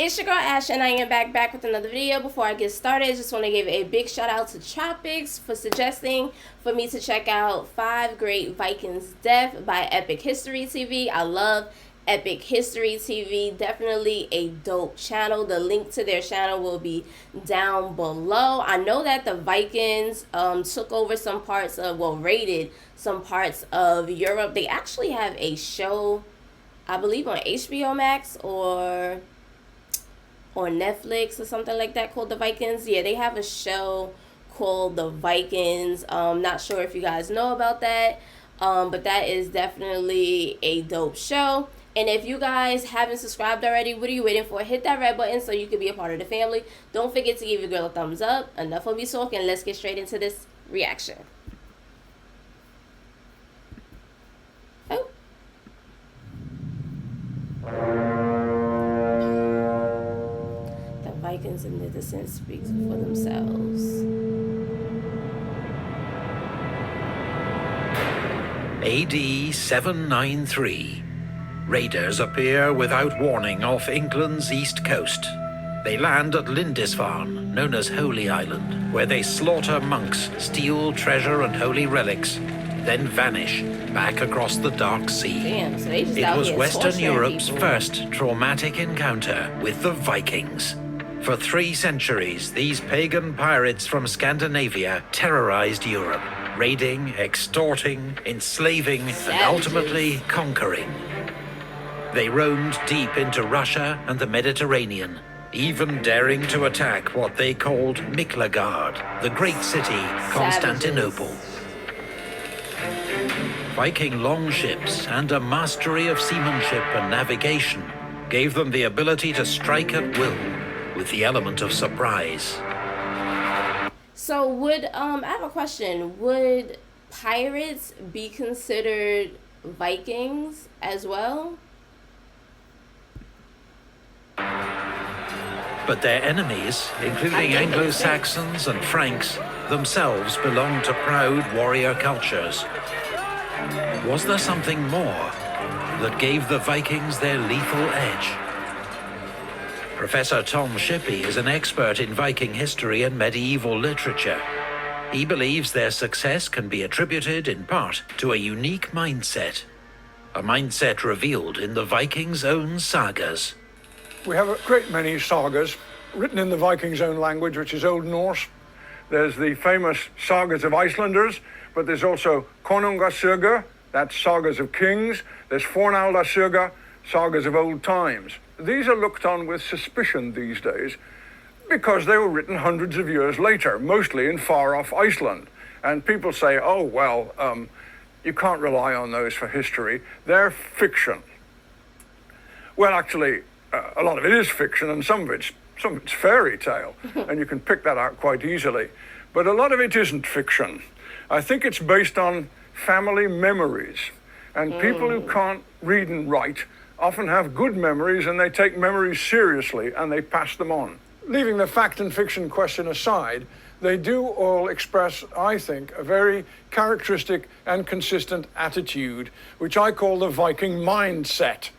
It's your girl Ash, and I am back with another video. Before I get started, I just want to give a big shout out to Tropics for suggesting for me to check out 5 Great Vikings Death by Epic History TV. I love Epic History TV, definitely a dope channel. The link to their channel will be down below. I know that the Vikings took over some parts of, well, raided some parts of Europe. They actually have a show, I believe on HBO Max or Netflix or something like that, called The Vikings. Yeah, they have a show called The Vikings. Not sure if you guys know about that, but that is definitely a dope show. And if you guys haven't subscribed already, what are you waiting for? Hit that red button so you can be a part of the family. Don't forget to give your girl a thumbs up. Enough of me talking. Let's get straight into this reaction. Oh. The Vikings and the descent speaks for themselves. AD 793. Raiders appear without warning off England's east coast. They land at Lindisfarne, known as Holy Island, where they slaughter monks, steal treasure and holy relics, then vanish back across the Dark Sea. Damn, so they just It was here Western torturing Europe's people. first traumatic encounter with the Vikings. For 3 centuries, these pagan pirates from Scandinavia terrorized Europe, raiding, extorting, enslaving, and Savages. ultimately conquering. They roamed deep into Russia and the Mediterranean, even daring to attack what they called Miklagard, the great city Constantinople. Viking longships and a mastery of seamanship and navigation gave them the ability to strike at will, with the element of surprise. So would I have a question. Would pirates be considered Vikings as well? But their enemies, including Anglo-Saxons and Franks, themselves belonged to proud warrior cultures. Was there something more that gave the Vikings their lethal edge? Professor Tom Shippey is an expert in Viking history and medieval literature. He believes their success can be attributed in part to a unique mindset. A mindset revealed in the Vikings' own sagas. We have a great many sagas written in the Vikings' own language, which is Old Norse. There's the famous sagas of Icelanders, but there's also Konungasögur, that's sagas of kings. There's Fornaldasögur, sagas of old times. These are looked on with suspicion these days because they were written hundreds of years later, mostly in far-off Iceland. And people say, oh, well, you can't rely on those for history. They're fiction. Well, actually, a lot of it is fiction, and some of it's fairy tale, and you can pick that out quite easily. But a lot of it isn't fiction. I think it's based on family memories, and people who can't read and write often have good memories, and they take memories seriously, and they pass them on. Leaving the fact and fiction question aside, they do all express, I think, a very characteristic and consistent attitude, which I call the Viking mindset.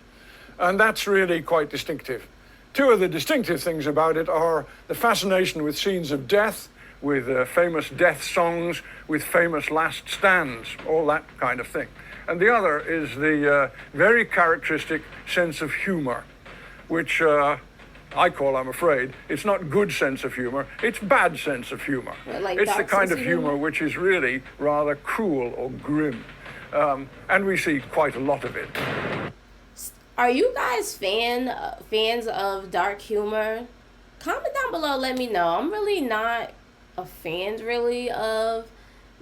And that's really quite distinctive. 2 of the distinctive things about it are the fascination with scenes of death, with famous death songs, with famous last stands, all that kind of thing. And the other is the very characteristic sense of humor, which I call, I'm afraid, it's not good sense of humor, it's bad sense of humor. Like it's the kind of humor which is really rather cruel or grim. And we see quite a lot of it. Are you guys fans of dark humor? Comment down below, let me know. I'm really not a fan really of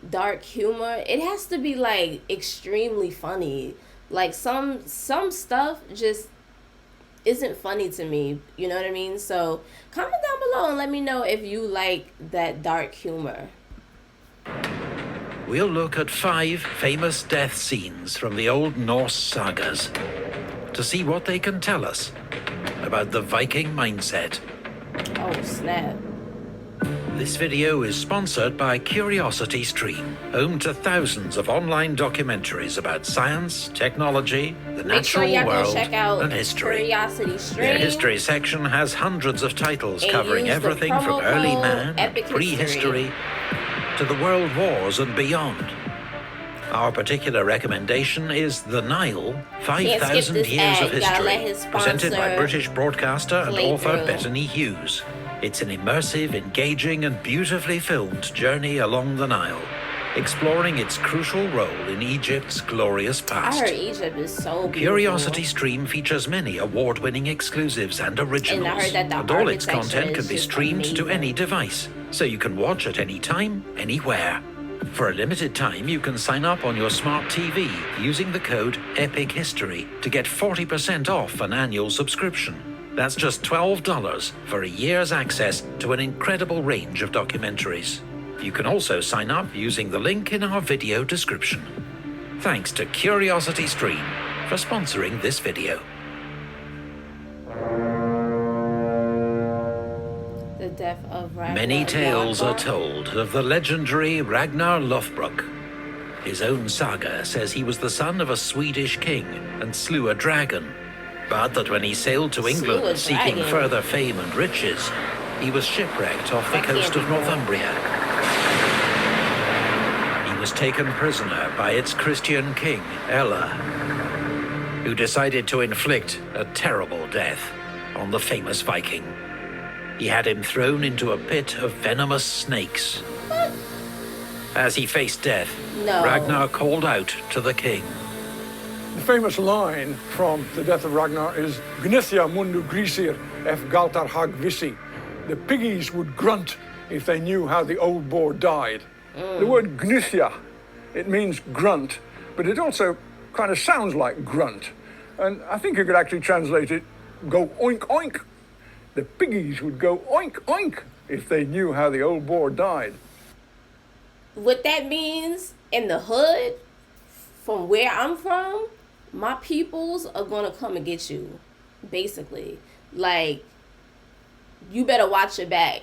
dark humor. It has to be like extremely funny. Like some stuff just isn't funny to me, you know what I mean? So comment down below and let me know if you like that dark humor. We'll look at 5 famous death scenes from the Old Norse sagas to see what they can tell us about the Viking mindset. Oh, snap. This video is sponsored by Curiosity Stream, home to thousands of online documentaries about science, technology, the Make sure natural y'all go world, check out and history. Curiosity Stream. Their history section has hundreds of titles And covering use the everything promo from early code man, Epic prehistory, to the world wars and beyond. Our particular recommendation is The Nile, Can't skip 5,000 this Years ad. of You gotta let History, his presented by sponsor British broadcaster and play author through. Bethany Hughes. It's an immersive, engaging and beautifully filmed journey along the Nile, exploring its crucial role in Egypt's glorious I past. heard Egypt is so beautiful. Curiosity Stream features many award-winning exclusives and originals, And I heard that the and all its architecture content is can be just streamed to amazing. any device, so you can watch at any time, anywhere. For a limited time, you can sign up on your smart TV using the code EPICHISTORY to get 40% off an annual subscription. That's just $12 for a year's access to an incredible range of documentaries. You can also sign up using the link in our video description. Thanks to Curiosity Stream for sponsoring this video. The death of Ragnar Many tales are Lothbrok. told of the legendary Ragnar Lothbrok. His own saga says he was the son of a Swedish king and slew a dragon, but that when he sailed to Slew a England seeking dragon. further fame and riches, he was shipwrecked off the That coast can't of be right. Northumbria. He was taken prisoner by its Christian king, Ella, who decided to inflict a terrible death on the famous Viking. He had him thrown into a pit of venomous snakes. As he faced death, No. Ragnar called out to the king. The famous line from The Death of Ragnar is Gnithia mundu grisir ef galtar hag vissi. The piggies would grunt if they knew how the old boar died. The word Gnithia, it means grunt, but it also kind of sounds like grunt. And I think you could actually translate it, go oink oink. The piggies would go oink oink if they knew how the old boar died. What that means in the hood, from where I'm from, my peoples are gonna come and get you, basically. Like, you better watch your back,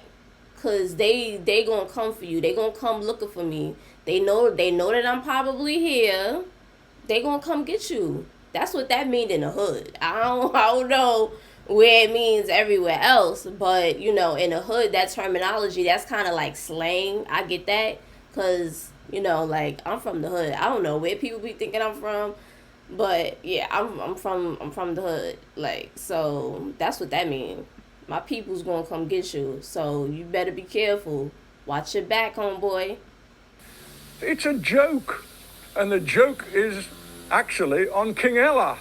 cause they gonna come for you. They gonna come looking for me. They know that I'm probably here. They gonna come get you. That's what that means in the hood. I don't know where it means everywhere else, but you know, in the hood, that terminology, that's kind of like slang. I get that, cause you know, like, I'm from the hood. I don't know where people be thinking I'm from, but yeah, I'm from the hood. Like, so that's what that means. My people's gonna come get you, so you better be careful. Watch your back, homeboy. It's a joke, and the joke is actually on King Ella,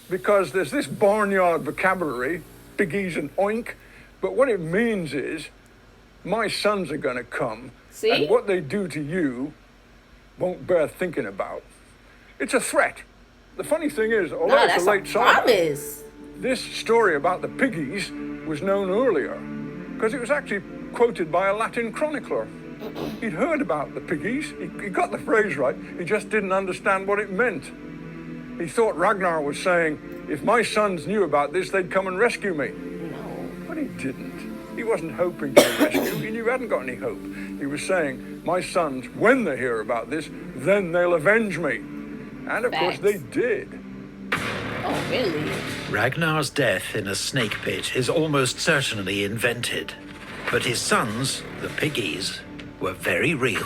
because there's this barnyard vocabulary, piggies and oink, but what it means is, my sons are going to come, See? and what they do to you won't bear thinking about. It's a threat. The funny thing is, although Nah, it's that's a a late saga, promise. this story about the piggies was known earlier, because it was actually quoted by a Latin chronicler. He'd heard about the piggies, he got the phrase right, he just didn't understand what it meant. He thought Ragnar was saying, if my sons knew about this, they'd come and rescue me. No. But he didn't. He wasn't hoping for rescue, he knew he hadn't got any hope. He was saying, my sons, when they hear about this, then they'll avenge me. And of course Facts. they did. Oh, really? Ragnar's death in a snake pit is almost certainly invented, but his sons, the piggies, were very real.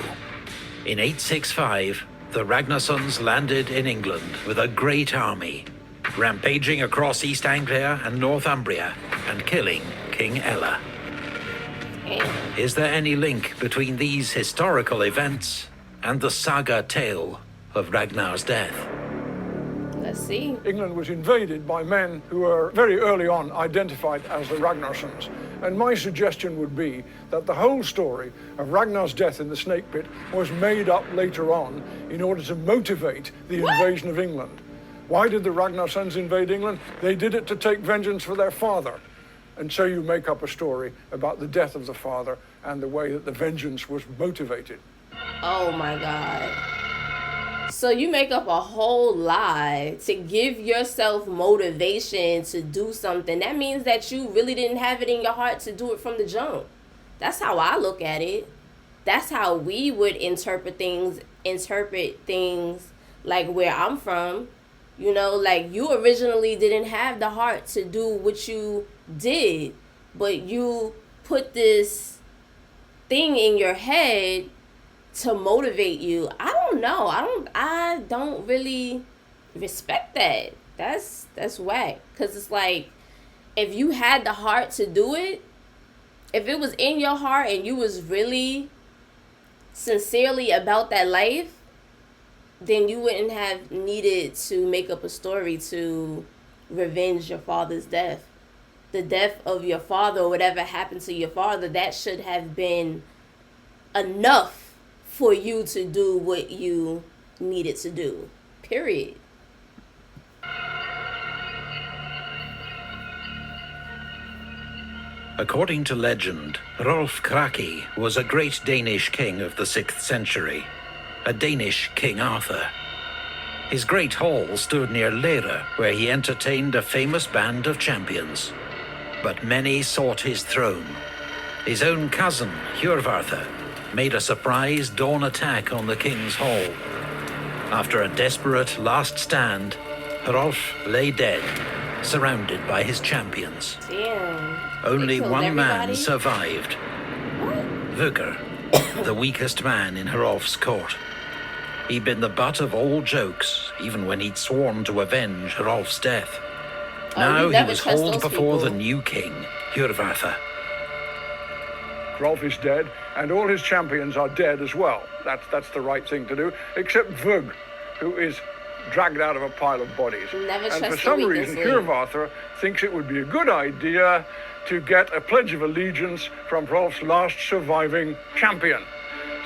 In 865, the Ragnarsons landed in England with a great army, rampaging across East Anglia and Northumbria and killing King Ella. Damn. Is there any link between these historical events and the saga tale of Ragnar's death? Let's see. England was invaded by men who were very early on identified as the Ragnarsons. And my suggestion would be that the whole story of Ragnar's death in the snake pit was made up later on in order to motivate the invasion of England. Why did the Ragnarsons invade England? They did it to take vengeance for their father. And so you make up a story about the death of the father and the way that the vengeance was motivated. Oh my God. So you make up a whole lie to give yourself motivation to do something. That means that you really didn't have it in your heart to do it from the jump. That's how I look at it. That's how we would interpret things like where I'm from. You know, like you originally didn't have the heart to do what you did, but you put this thing in your head to motivate you. I don't know. I don't really respect that. That's whack. Cause it's like if you had the heart to do it, if it was in your heart and you was really sincerely about that life, then you wouldn't have needed to make up a story to revenge your father's death. The death of your father or whatever happened to your father, that should have been enough for you to do what you needed to do. Period. According to legend, Rolf Krake was a great Danish king of the 6th century, a Danish King Arthur. His great hall stood near Lera, where he entertained a famous band of champions. But many sought his throne. His own cousin, Hjörvarthr, made a surprise dawn attack on the king's hall. After a desperate last stand, Rolf lay dead, surrounded by his champions. Damn. Only one everybody? man survived. Vögr, the weakest man in Hrolf's court. He'd been the butt of all jokes, even when he'd sworn to avenge Hrolf's death. Now he was hauled before the new king, Hjörvarthr. Rolf is dead, and all his champions are dead as well. That's the right thing to do, except Vögr, who is dragged out of a pile of bodies. Never and trust for some the reason, weakest link. Hjörvarthr thinks it would be a good idea to get a pledge of allegiance from Rolf's last surviving champion.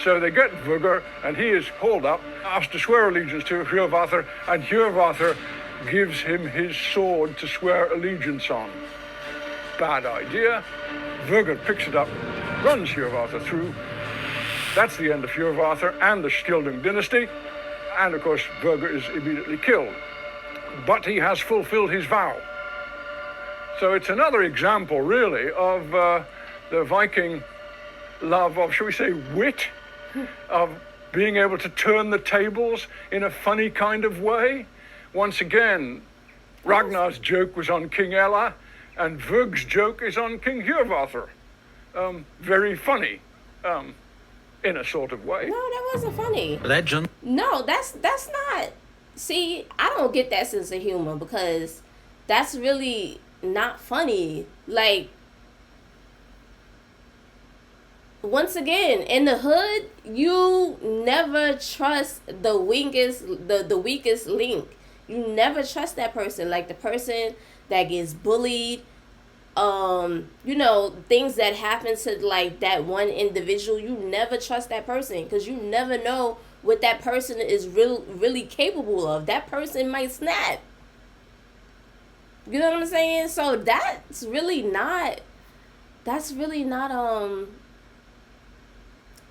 So they get Vögr, and he is hauled up, asked to swear allegiance to Hjörvarthr, and Hjörvarthr gives him his sword to swear allegiance on. Bad idea. Vögr picks it up, runs Hjörvarthr through. That's the end of Hjörvarthr and the Skildung dynasty. And of course, Vögr is immediately killed. But he has fulfilled his vow. So it's another example, really, of the Viking love of, shall we say, wit, of being able to turn the tables in a funny kind of way. Once again, Ragnar's joke was on King Ella, and Vögr's joke is on King Hjörvarthr. Very funny, in a sort of way. No, that wasn't funny. Legend. No, that's not. See, I don't get that sense of humor because that's really not funny. Like, once again, in the hood, you never trust the weakest link. You never trust that person. Like the person that gets bullied, you know, things that happen to like that one individual, you never trust that person because you never know what that person is really capable of. That person might snap. You know what I'm saying? So that's really not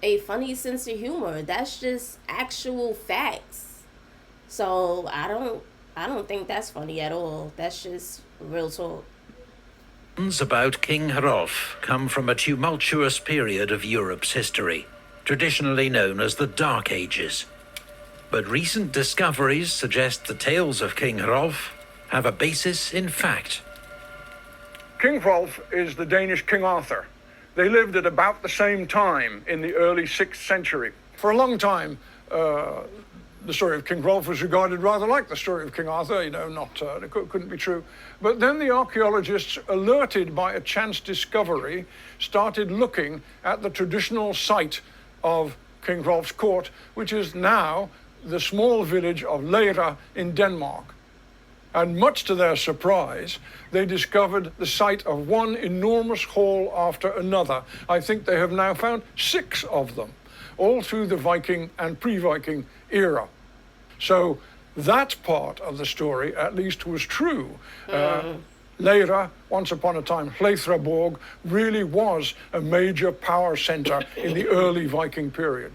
a funny sense of humor. That's just actual facts. So I don't think that's funny at all. That's just real talk. Legends about King Hrolf come from a tumultuous period of Europe's history, traditionally known as the Dark Ages. But recent discoveries suggest the tales of King Hrolf have a basis in fact. King Hrolf is the Danish King Arthur. They lived at about the same time in the early 6th century. For a long time, the story of King Hrolf was regarded rather like the story of King Arthur, you know, it couldn't be true. But then the archaeologists, alerted by a chance discovery, started looking at the traditional site of King Hrolf's court, which is now the small village of Lera in Denmark. And much to their surprise, they discovered the site of one enormous hall after another. I think they have now found 6 of them, all through the Viking and pre-Viking era. So that part of the story, at least, was true. Lera, once upon a time, Hleythraborg, really was a major power center in the early Viking period.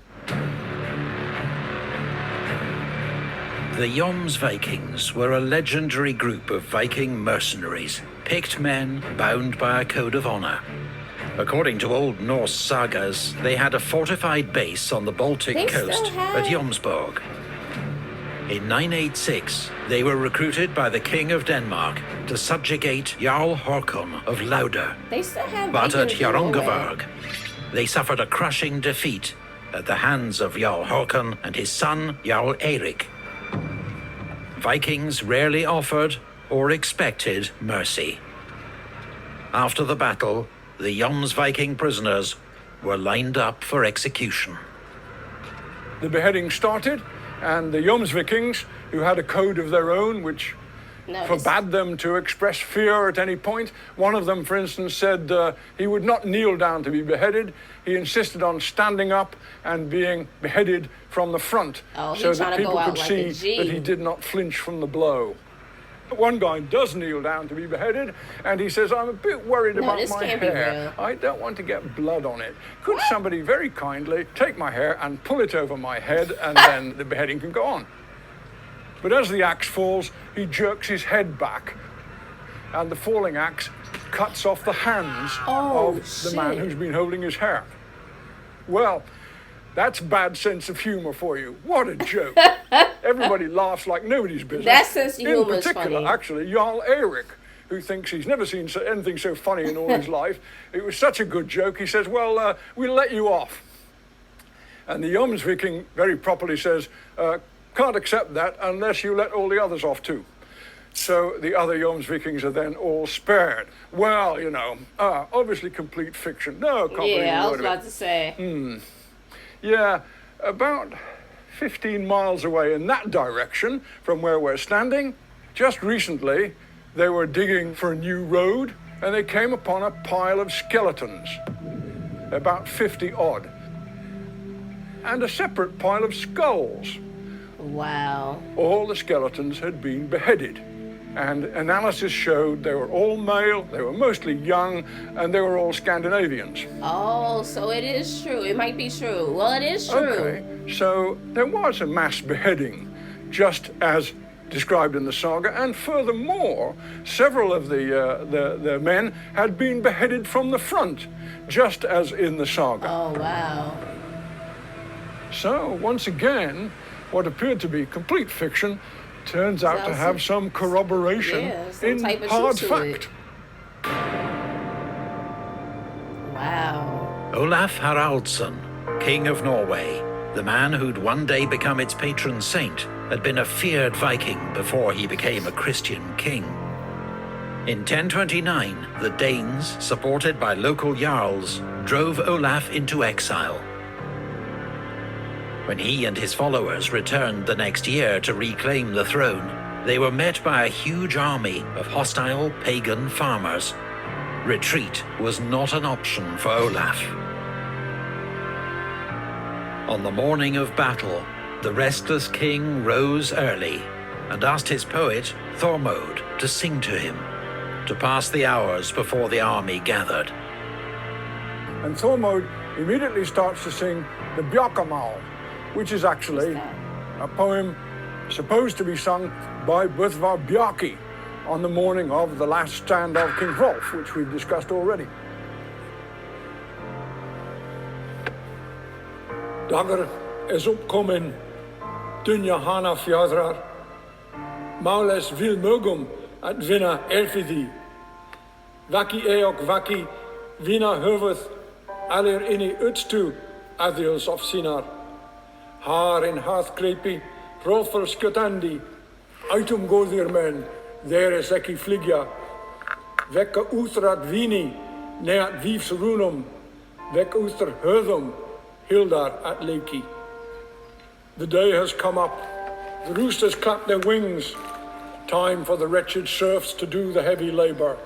The Jomsvikings were a legendary group of Viking mercenaries, picked men bound by a code of honor. According to Old Norse sagas, they had a fortified base on the Baltic They coast still have- at Jomsborg. In 986, they were recruited by the King of Denmark to subjugate Jarl Håkon of Lauder. They still have But at Vikings in Norway. Hjörungavágr, they suffered a crushing defeat at the hands of Jarl Håkon and his son Jarl Eirik. Vikings rarely offered or expected mercy. After the battle, the Jomsviking prisoners were lined up for execution. The beheading started, and the Jomsvikings, who had a code of their own which forbade them to express fear at any point. One of them, for instance, said he would not kneel down to be beheaded. He insisted on standing up and being beheaded from the front, so that people could see that he did not flinch from the blow. One guy does kneel down to be beheaded, and he says, I'm a bit worried about my hair. I don't want to get blood on it. Could somebody very kindly take my hair and pull it over my head, and then the beheading can go on? But as the axe falls, he jerks his head back, and the falling axe cuts off the hands of the man who's been holding his hair. Well, that's bad sense of humor for you. What a joke. Everybody laughs like nobody's business. That sense of humor is funny. In particular, actually, Jarl Eirik, who thinks he's never seen anything so funny in all his life. It was such a good joke. He says, well, we'll let you off. And the Jomsviking very properly says, can't accept that unless you let all the others off too. So the other Jomsvikings are then all spared. Well, you know, obviously complete fiction. No, can't believe Yeah, I a was word of about to say. Yeah, about 15 miles away in that direction from where we're standing, just recently they were digging for a new road and they came upon a pile of skeletons, about 50 odd, and a separate pile of skulls. Wow. All the skeletons had been beheaded, and analysis showed they were all male, they were mostly young, and they were all Scandinavians. Oh, so it is true. It might be true. Well, it is true. Okay, so there was a mass beheading, just as described in the saga, and furthermore, several of the men had been beheaded from the front, just as in the saga. Oh, wow. So, once again, what appeared to be complete fiction turns out to have some corroboration in hard fact. Wow. Olaf Haraldsson, King of Norway, the man who'd one day become its patron saint, had been a feared Viking before he became a Christian king. In 1029, the Danes, supported by local jarls, drove Olaf into exile. When he and his followers returned the next year to reclaim the throne, they were met by a huge army of hostile pagan farmers. Retreat was not an option for Olaf. On the morning of battle, the restless king rose early and asked his poet, Thormod, to sing to him, to pass the hours before the army gathered. And Thormod immediately starts to sing the Bjarkamal, which is actually a poem supposed to be sung by Böðvar Bjarki on the morning of the last stand of King Rolf, which we've discussed already. Dagar is opkomen, Dunja hana fjadrar, Maules vil mögum at vinna erfidi. Vaki eok vaki, vinna höfuð, allir inni utstu, adils of sinar. Haar in hathgrepi, Rolfur skjötandi, Aitum góðir menn, there is ekki fligja. Vekka útrat vini, neat vífs runum, vek útr höðum, Hildar at Leiki. The day has come up, the roosters clap their wings, time for the wretched serfs to do the heavy labor.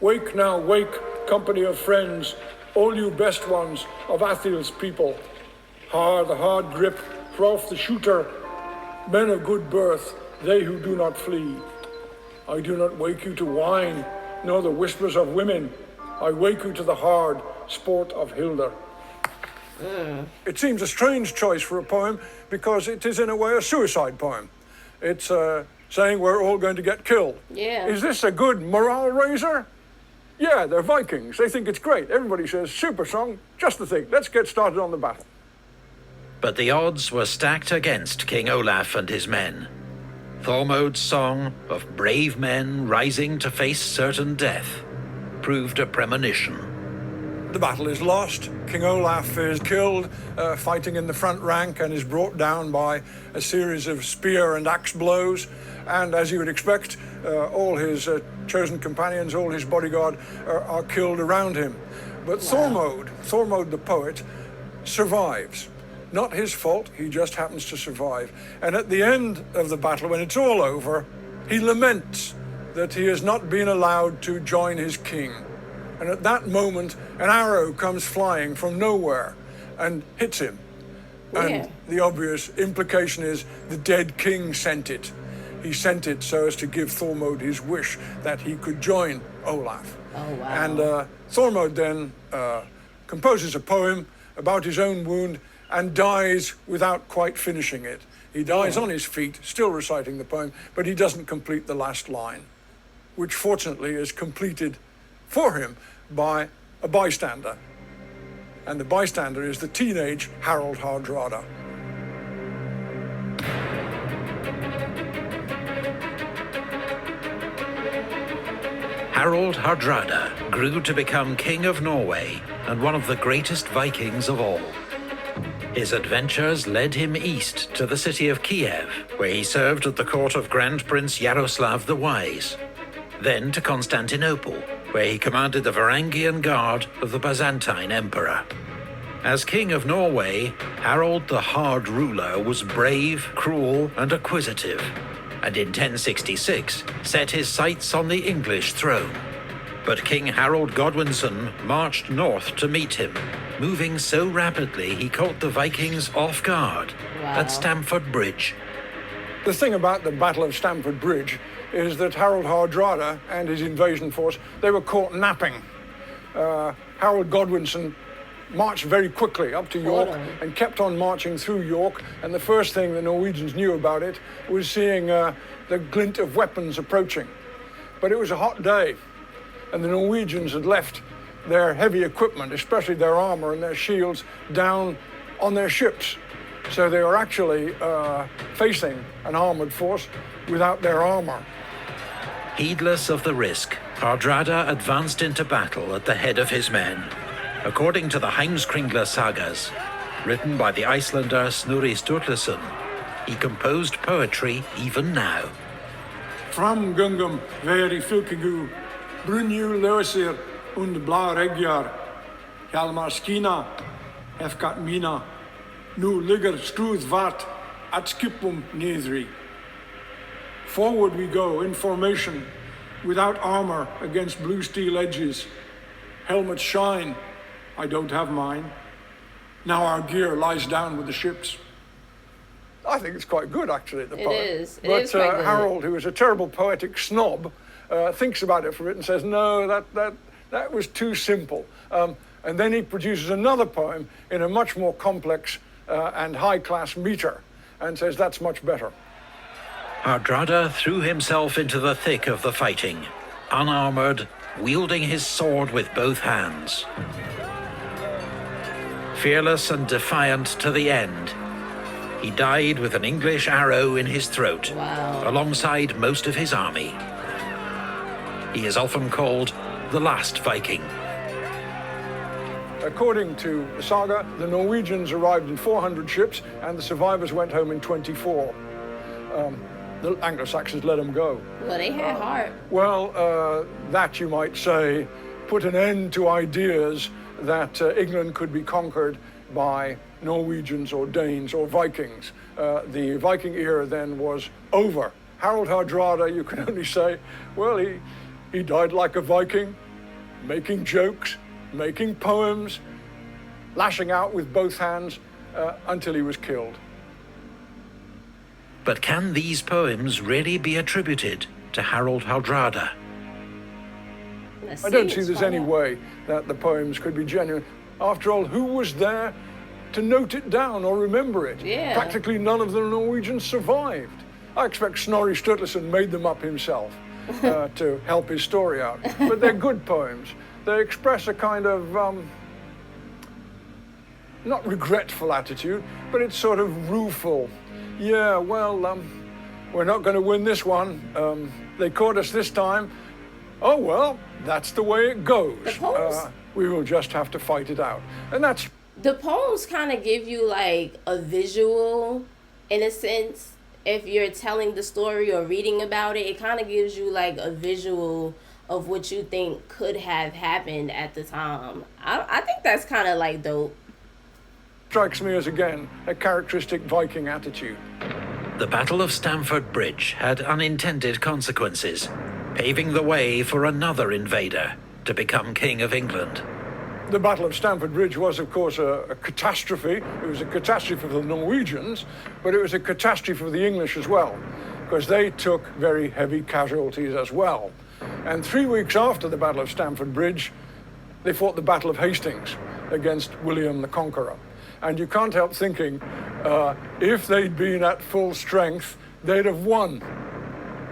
Wake now, wake, company of friends, all you best ones of Athil's people. Har the hard grip, Rolf the shooter, men of good birth, they who do not flee. I do not wake you to wine, nor the whispers of women. I wake you to the hard sport of Hildar. It seems a strange choice for a poem because it is in a way a suicide poem. It's saying we're all going to get killed. Yeah. Is this a good morale raiser? Yeah, they're Vikings. They think it's great. Everybody says, super song, just the thing. Let's get started on the battle. But the odds were stacked against King Olaf and his men. Thormod's song of brave men rising to face certain death proved a premonition. The battle is lost. King Olaf is killed fighting in the front rank and is brought down by a series of spear and axe blows. And as you would expect, all his chosen companions, all his bodyguard are killed around him. But wow. Thormod the poet, survives. Not his fault, he just happens to survive. And at the end of the battle, when it's all over, he laments that he has not been allowed to join his king. And at that moment, an arrow comes flying from nowhere and hits him. And the obvious implication is the dead king sent it. He sent it so as to give Thormod his wish that he could join Olaf. Oh, wow. And Thormod then composes a poem about his own wound and dies without quite finishing it. He dies on his feet, still reciting the poem, but he doesn't complete the last line, which fortunately is completed for him by a bystander. And the bystander is the teenage Harald Hardrada. Harald Hardrada grew to become King of Norway and one of the greatest Vikings of all. His adventures led him east to the city of Kiev, where he served at the court of Grand Prince Yaroslav the Wise. Then to Constantinople, where he commanded the Varangian Guard of the Byzantine Emperor. As King of Norway, Harald the Hard Ruler was brave, cruel, and acquisitive, and in 1066 set his sights on the English throne. But King Harold Godwinson marched north to meet him, moving so rapidly he caught the Vikings off guard at Stamford Bridge. The thing about the Battle of Stamford Bridge is that Harald Hardrada and his invasion force, they were caught napping. Harold Godwinson marched very quickly up to York and kept on marching through York, and the first thing the Norwegians knew about it was seeing the glint of weapons approaching. But it was a hot day, and the Norwegians had left their heavy equipment, especially their armor and their shields, down on their ships. So they were actually facing an armored force without their armor. Heedless of the risk, Hardrada advanced into battle at the head of his men. According to the Heimskringla sagas, written by the Icelander Snorri Sturluson, he composed poetry even now. Framgungum veri fylkegu, brunju löser und bla regjar, Hjalmar skina, efkat mina, nu ligger struð vart at skipum nedri. Forward we go in formation, without armor against blue steel edges. Helmets shine, I don't have mine. Now our gear lies down with the ships. I think it's quite good, actually, the poem. It is But quite good. Harold, who is a terrible poetic snob, thinks about it for a bit and says, no, that was too simple. And then he produces another poem in a much more complex and high-class meter and says that's much better. Hardrada threw himself into the thick of the fighting, unarmored, wielding his sword with both hands. Fearless and defiant to the end, he died with an English arrow in his throat, alongside most of his army. He is often called the last Viking. According to the saga, the Norwegians arrived in 400 ships and the survivors went home in 24. The Anglo-Saxons let them go. Well, they had heart. Well, that, you might say, put an end to ideas that England could be conquered by Norwegians or Danes or Vikings. The Viking era then was over. Harald Hardrada, you can only say, well, he died like a Viking, making jokes, making poems, lashing out with both hands until he was killed. But can these poems really be attributed to Harald Hardrada? I don't see there's any way that the poems could be genuine. After all, who was there to note it down or remember it? Yeah. Practically none of the Norwegians survived. I expect Snorri Sturluson made them up himself. to help his story out. But they're good poems. They express a kind of, not regretful attitude, but it's sort of rueful. Yeah, well, we're not going to win this one. They caught us this time. Oh, well, that's the way it goes. The poems, we will just have to fight it out. And that's... the poems kind of give you like a visual, in a sense. If you're telling the story or reading about it, it kind of gives you like a visual of what you think could have happened at the time. I think that's kind of like dope. Strikes me as, again, a characteristic Viking attitude. The Battle of Stamford Bridge had unintended consequences, paving the way for another invader to become King of England. The Battle of Stamford Bridge was, of course, a catastrophe. It was a catastrophe for the Norwegians, but it was a catastrophe for the English as well, because they took very heavy casualties as well. And 3 weeks after the Battle of Stamford Bridge, they fought the Battle of Hastings against William the Conqueror. And you can't help thinking, if they'd been at full strength, they'd have won.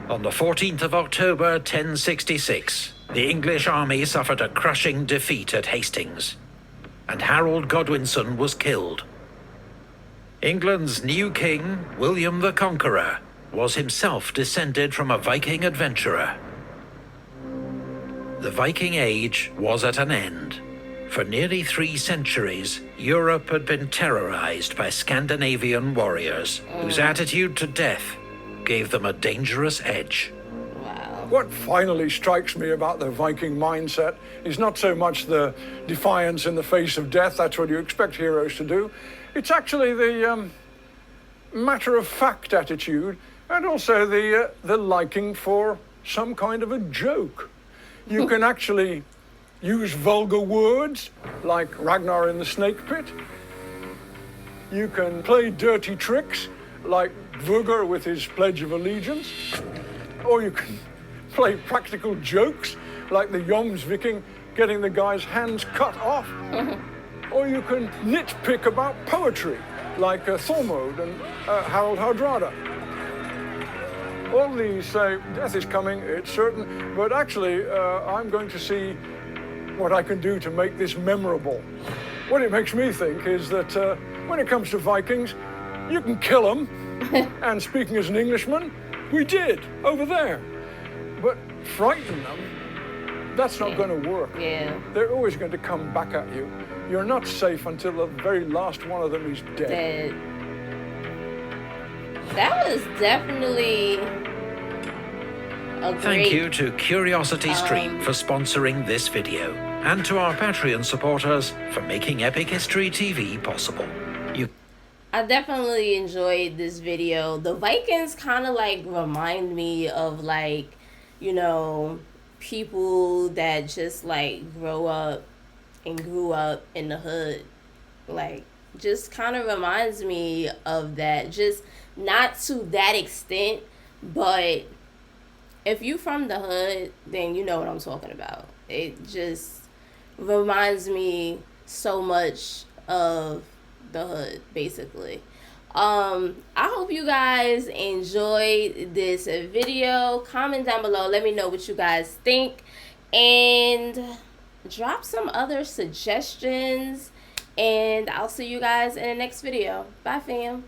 On the 14th of October 1066, the English army suffered a crushing defeat at Hastings, and Harold Godwinson was killed. England's new king, William the Conqueror, was himself descended from a Viking adventurer. The Viking Age was at an end. For nearly 3 centuries, Europe had been terrorized by Scandinavian warriors whose attitude to death gave them a dangerous edge. Wow. What finally strikes me about the Viking mindset is not so much the defiance in the face of death, that's what you expect heroes to do. It's actually the matter-of-fact attitude, and also the liking for some kind of a joke. You can actually use vulgar words, like Ragnar in the snake pit. You can play dirty tricks, like Vugger with his Pledge of Allegiance. Or you can play practical jokes, like the Viking getting the guy's hands cut off. Or you can nitpick about poetry, like Thormod and Harald Hardrada. All these say, death is coming, it's certain, but actually I'm going to see what I can do to make this memorable. What it makes me think is that when it comes to Vikings, you can kill them, and speaking as an Englishman, we did, over there. But frighten them, that's not going to work. Yeah. They're always going to come back at you. You're not safe until the very last one of them is dead. That was definitely a great... Thank you to Curiosity Stream for sponsoring this video, and to our Patreon supporters for making Epic History TV possible. I definitely enjoyed this video. The Vikings kind of like remind me of like, you know, people that just like grew up in the hood. Like, just kind of reminds me of that. Just not to that extent, but if you from the hood, then you know what I'm talking about. It just reminds me so much of the hood, basically. I hope you guys enjoyed this video. Comment down below, let me know what you guys think, and drop some other suggestions, and I'll see you guys in the next video. Bye, fam.